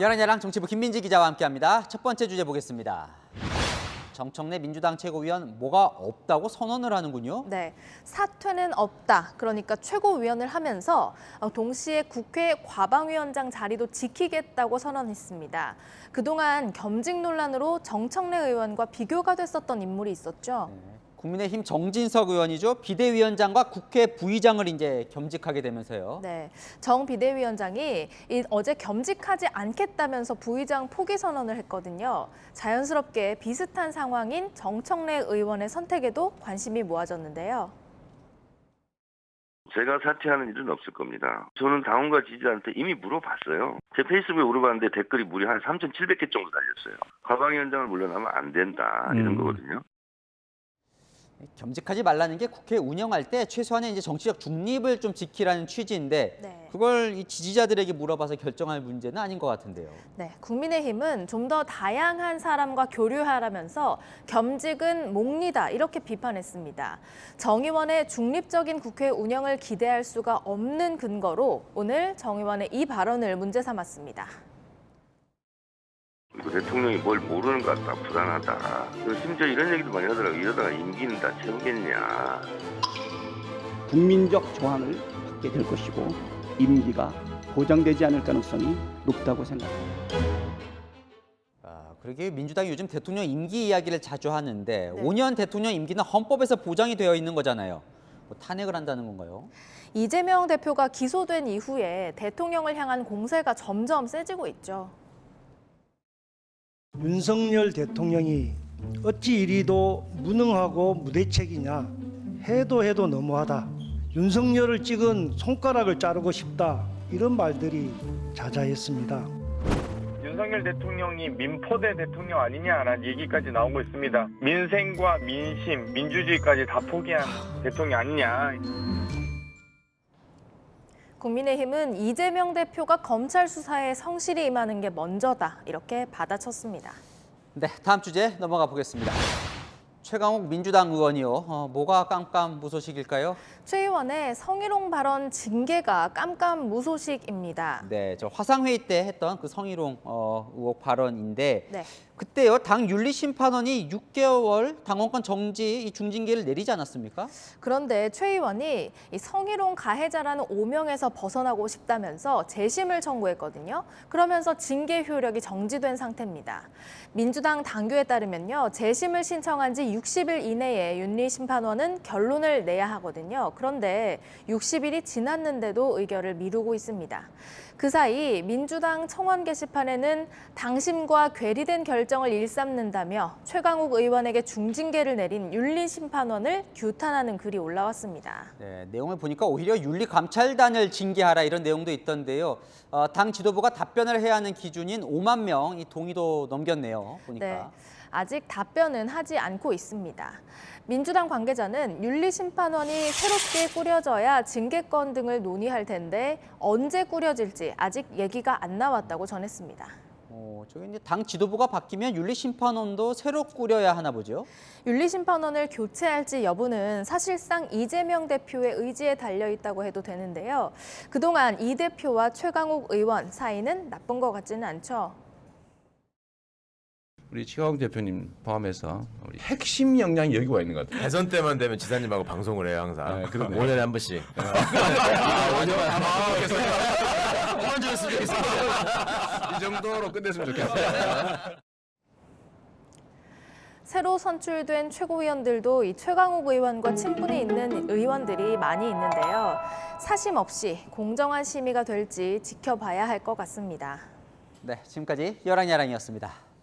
열한야랑 정치부 김민지 기자와 함께합니다. 첫 번째 주제 보겠습니다. 정청래 민주당 최고위원 뭐가 없다고 선언을 하는군요. 네, 사퇴는 없다. 그러니까 최고위원을 하면서 동시에 국회 과방위원장 자리도 지키겠다고 선언했습니다. 그동안 겸직 논란으로 정청래 의원과 비교가 됐었던 인물이 있었죠. 국민의힘 정진석 의원이죠. 비대위원장과 국회 부의장을 이제 겸직하게 되면서요. 네, 정 비대위원장이 어제 겸직하지 않겠다면서 부의장 포기 선언을 했거든요. 자연스럽게 비슷한 상황인 정청래 의원의 선택에도 관심이 모아졌는데요. 제가 사퇴하는 일은 없을 겁니다. 저는 당원과 지지자한테 이미 물어봤어요. 제 페이스북에 물어봤는데 댓글이 무려 한 3,700개 정도 달렸어요. 과방위원장을 물러나면 안 된다 이런 거거든요. 겸직하지 말라는 게 국회 운영할 때 최소한의 이제 정치적 중립을 좀 지키라는 취지인데 네. 그걸 이 지지자들에게 물어봐서 결정할 문제는 아닌 것 같은데요. 네, 국민의힘은 좀 더 다양한 사람과 교류하라면서 겸직은 몽리다 이렇게 비판했습니다. 정 의원의 중립적인 국회 운영을 기대할 수가 없는 근거로 오늘 정 의원의 이 발언을 문제 삼았습니다. 대통령이 뭘 모르는 것 같다, 불안하다. 심지어 이런 얘기도 많이 하더라고요. 이러다가 임기는 다 채우겠냐. 국민적 저항을 받게 될 것이고 임기가 보장되지 않을 가능성이 높다고 생각합니다. 그러게 민주당이 요즘 대통령 임기 이야기를 자주 하는데 네. 5년 대통령 임기는 헌법에서 보장이 되어 있는 거잖아요. 뭐 탄핵을 한다는 건가요? 이재명 대표가 기소된 이후에 대통령을 향한 공세가 점점 세지고 있죠. 윤석열 대통령이 어찌 이리도 무능하고 무대책이냐, 해도 너무하다, 윤석열을 찍은 손가락을 자르고 싶다, 이런 말들이 자자했습니다. 윤석열 대통령이 민포대 대통령 아니냐라는 얘기까지 나오고 있습니다. 민생과 민심, 민주주의까지 다 포기한 대통령 아니냐. 국민의힘은 이재명 대표가 검찰 수사에 성실히 임하는 게 먼저다 이렇게 받아쳤습니다. 네, 다음 주제 넘어가 보겠습니다. 최강욱 민주당 의원이요. 뭐가 깜깜무소식일까요? 최 의원의 성희롱 발언 징계가 깜깜무소식입니다. 네, 저 화상회의 때 했던 그 성희롱 의혹 발언인데 네. 그때요 당 윤리심판원이 6개월 당원권 정지 이 중징계를 내리지 않았습니까? 그런데 최 의원이 이 성희롱 가해자라는 오명에서 벗어나고 싶다면서 재심을 청구했거든요. 그러면서 징계 효력이 정지된 상태입니다. 민주당 당규에 따르면요, 재심을 신청한 지 60일 이내에 윤리심판원은 결론을 내야 하거든요. 그런데 60일이 지났는데도 의결을 미루고 있습니다. 그 사이 민주당 청원 게시판에는 당심과 괴리된 결정을 일삼는다며 최강욱 의원에게 중징계를 내린 윤리심판원을 규탄하는 글이 올라왔습니다. 네, 내용을 보니까 오히려 윤리감찰단을 징계하라 이런 내용도 있던데요. 당 지도부가 답변을 해야 하는 기준인 5만 명 이 동의도 넘겼네요. 보니까. 네, 아직 답변은 하지 않고 있습니다. 민주당 관계자는 윤리심판원이 새롭게 꾸려져야 징계권 등을 논의할 텐데 언제 꾸려질지 아직 얘기가 안 나왔다고 전했습니다. 저기 이제 당 지도부가 바뀌면 윤리심판원도 새로 꾸려야 하나 보죠? 윤리심판원을 교체할지 여부는 사실상 이재명 대표의 의지에 달려 있다고 해도 되는데요. 그동안 이 대표와 최강욱 의원 사이는 나쁜 것 같지는 않죠. 우리 최강욱 대표님 포함해서 우리 핵심 역량이 여기 와 있는 것 같아요. 대선 때만 되면 지사님하고 방송을 해요 항상. 네, 그러네. 5년에 한 번씩. 그만 줬으면 좋겠습니다. 이 정도로 끝냈으면 좋겠어요. 새로 선출된 최고위원들도 이 최강욱 의원과 친분이 있는 의원들이 많이 있는데요. 사심 없이 공정한 심의가 될지 지켜봐야 할 것 같습니다. 네, 지금까지 열한야랑이었습니다.